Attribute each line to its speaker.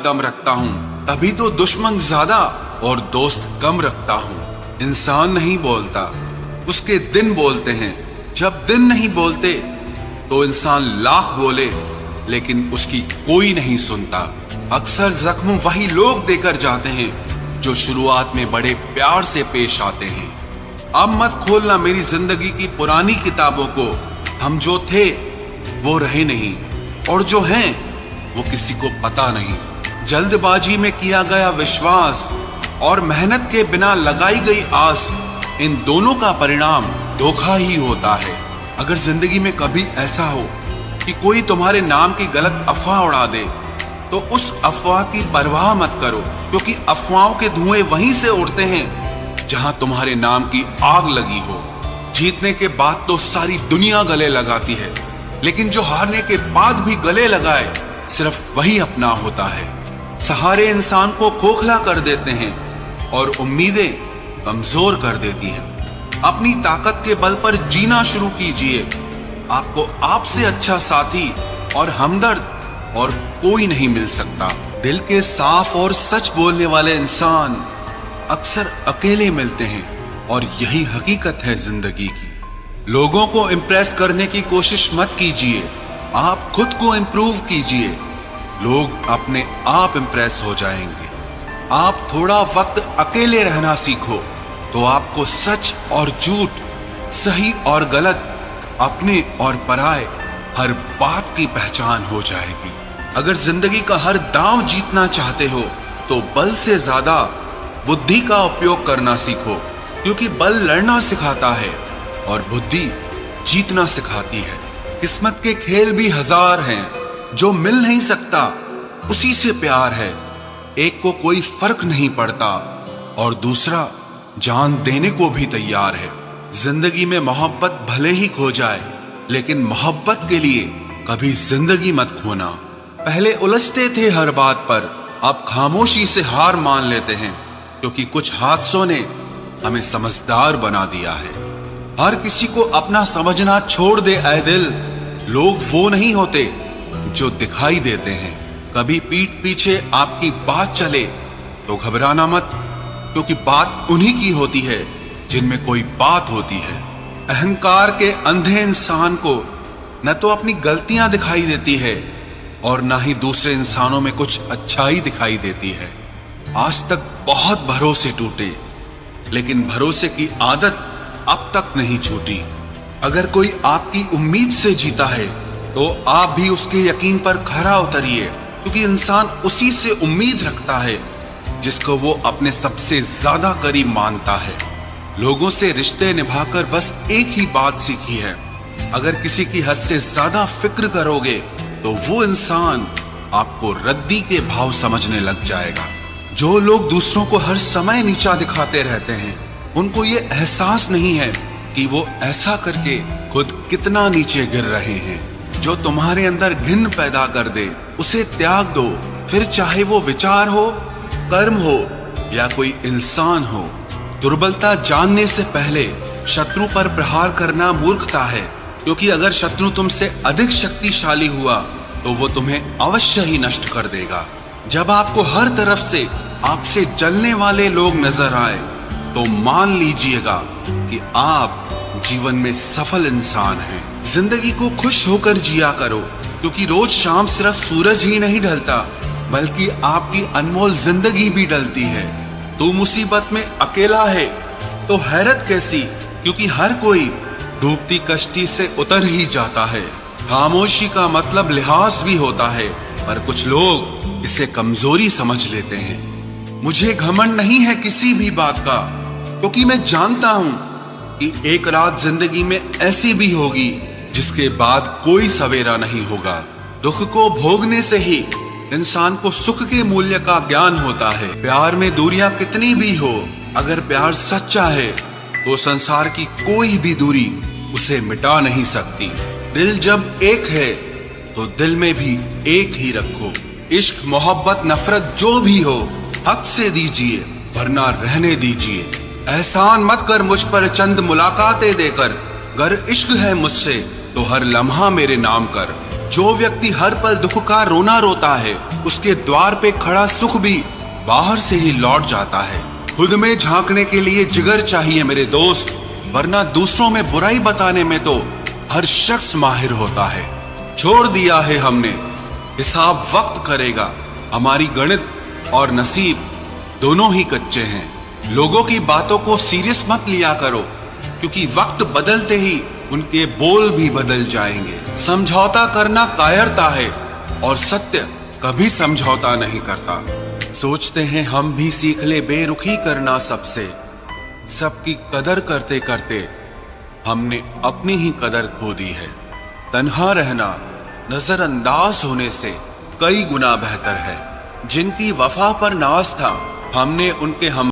Speaker 1: दम रखता हूँ, तभी तो दुश्मन ज्यादा और दोस्त कम रखता हूँ। इंसान नहीं बोलता, उसके दिन बोलते हैं। जब दिन नहीं बोलते तो इंसान लाख बोले, लेकिन उसकी कोई नहीं सुनता। अक्सर जख्म वही लोग देकर जाते हैं जो शुरुआत में बड़े प्यार से पेश आते हैं। अब मत खोलना मेरी जिंदगी की पुरानी किताबों को। हम जो थे वो रहे नहीं, और जो हैं वो किसी को पता नहीं। जल्दबाजी में किया गया विश्वास और मेहनत के बिना लगाई गई आस, इन दोनों का परिणाम धोखा ही होता है। अगर जिंदगी में कभी ऐसा हो कि कोई तुम्हारे नाम की गलत अफवाह उड़ा दे, तो उस अफवाह की परवाह मत करो, क्योंकि अफवाहों के धुएं वहीं से उड़ते हैं जहां तुम्हारे नाम की आग लगी हो। जीतने के बाद तो सारी दुनिया गले लगाती है, लेकिन जो हारने के बाद भी गले लगाए, सिर्फ वही अपना होता है। सहारे इंसान को खोखला कर देते हैं और उम्मीदें कमजोर कर देती हैं। अपनी ताकत के बल पर जीना शुरू कीजिए। आपको आपसे अच्छा साथी और हमदर्द और कोई नहीं मिल सकता। दिल के साफ और सच बोलने वाले इंसान अक्सर अकेले मिलते हैं, और यही हकीकत है जिंदगी की। लोगों को इम्प्रेस करने की कोशिश मत कीजिए, आप खुद को इम्प्रूव कीजिए। लोग अपने आप इम्प्रेस हो जाएंगे। आप थोड़ा वक्त अकेले रहना सीखो, तो आपको सच और झूठ, सही और गलत, अपने और पराये हर बात की पहचान हो जाएगी। अगर जिंदगी का हर दांव जीतना चाहते हो, तो बल से ज्यादा बुद्धि का उपयोग करना सीखो, क्योंकि बल लड़ना सिखाता है और बुद्धि जीतना सिखाती है। किस्मत के खेल भी हजार हैं, जो मिल नहीं सकता उसी से प्यार है। एक को कोई फर्क नहीं पड़ता और दूसरा जान देने को भी तैयार है। जिंदगी में मोहब्बत भले ही खो जाए, लेकिन मोहब्बत के लिए कभी जिंदगी मत खोना। पहले उलझते थे हर बात पर, अब खामोशी से हार मान लेते हैं, क्योंकि कुछ हादसों ने हमें समझदार बना दिया है। हर किसी को अपना समझना छोड़ दे ऐ दिल। लोग वो नहीं होते जो दिखाई देते हैं। कभी पीठ पीछे आपकी बात चले तो घबराना मत, क्योंकि बात उन्हीं की होती है जिनमें कोई बात होती है। अहंकार के अंधे इंसान को न तो अपनी गलतियां दिखाई देती है और न ही दूसरे इंसानों में कुछ अच्छाई दिखाई देती है। आज तक बहुत भरोसे टूटे, लेकिन भरोसे की आदत अब तक नहीं छूटी। अगर कोई आपकी उम्मीद से जीता है, तो आप भी उसके यकीन पर खरा उतरिए, क्योंकि इंसान उसी से उम्मीद रखता है जिसको वो अपने सबसे ज्यादा करीब मानता है। लोगों से रिश्ते निभाकर बस एक ही बात सीखी है, अगर किसी की हद से ज्यादा फिक्र करोगे तो वो इंसान आपको रद्दी के भाव समझने लग जाएगा। जो लोग दूसरों को हर समय नीचा दिखाते रहते हैं, उनको ये एहसास नहीं है कि वो ऐसा करके खुद कितना नीचे गिर रहे हैं। जो तुम्हारे अंदर घिन पैदा कर दे, उसे त्याग दो, फिर चाहे वो विचार हो, कर्म हो या कोई इंसान हो। दुर्बलता जानने से पहले शत्रु पर प्रहार करना मूर्खता है, क्योंकि अगर शत्रु तुमसे अधिक शक्तिशाली हुआ तो वो तुम्हें अवश्य ही नष्ट कर देगा। जब आपको हर तरफ से आपसे जलने वाले लोग नजर आए, तो मान लीजिएगा कि आप जीवन में सफल इंसान हैं। जिंदगी को खुश होकर जिया करो, क्योंकि रोज शाम सिर्फ सूरज ही नहीं ढलता, बल्कि आपकी अनमोल जिंदगी भी ढलती है। तू मुसीबत में अकेला है तो हैरत कैसी, क्योंकि हर कोई डूबती कश्ती से उतर ही जाता है। खामोशी का मतलब लिहाज भी होता है, पर कुछ लोग इसे कमजोरी समझ लेते हैं। मुझे घमंड नहीं है किसी भी बात का, क्योंकि मैं जानता हूं कि एक रात जिंदगी में ऐसी भी होगी जिसके बाद कोई सवेरा नहीं होगा। दुख को भोगने से ही इंसान को सुख के मूल्य का ज्ञान होता है। प्यार में दूरियां कितनी भी हो, अगर प्यार सच्चा है तो संसार की कोई भी दूरी उसे मिटा नहीं सकती। दिल जब एक है तो दिल में भी एक ही रखो। इश्क मोहब्बत नफरत जो भी हो, हक से दीजिए वरना रहने दीजिए। एहसान मत कर मुझ पर चंद मुलाकातें देकर, गर इश्क है मुझसे तो हर लम्हा मेरे नाम कर। जो व्यक्ति हर पल दुख का रोना रोता है, उसके द्वार पे खड़ा सुख भी बाहर से ही लौट जाता है। खुद में झांकने के लिए जिगर चाहिए मेरे दोस्त, वरना दूसरों में बुराई बताने में तो हर शख्स माहिर होता है। छोड़ दिया है हमने, हिसाब वक्त करेगा। हमारी गणित और नसीब दोनों ही कच्चे हैं। लोगों की बातों को सीरियस मत लिया करो, क्योंकि वक्त बदलते ही उनके बोल भी बदल जाएंगे। समझौता करना कायरता है और सत्य कभी समझौता नहीं करता। सोचते हैं हम भी सीख ले बेरुखी करना सबसे, सबकी कदर करते करते हमने अपनी ही कदर खो दी है। तन्हा रहना नजरअंदाज होने से कई गुना बेहतर है। जिनकी वफा पर नाज था, हमने उनके हम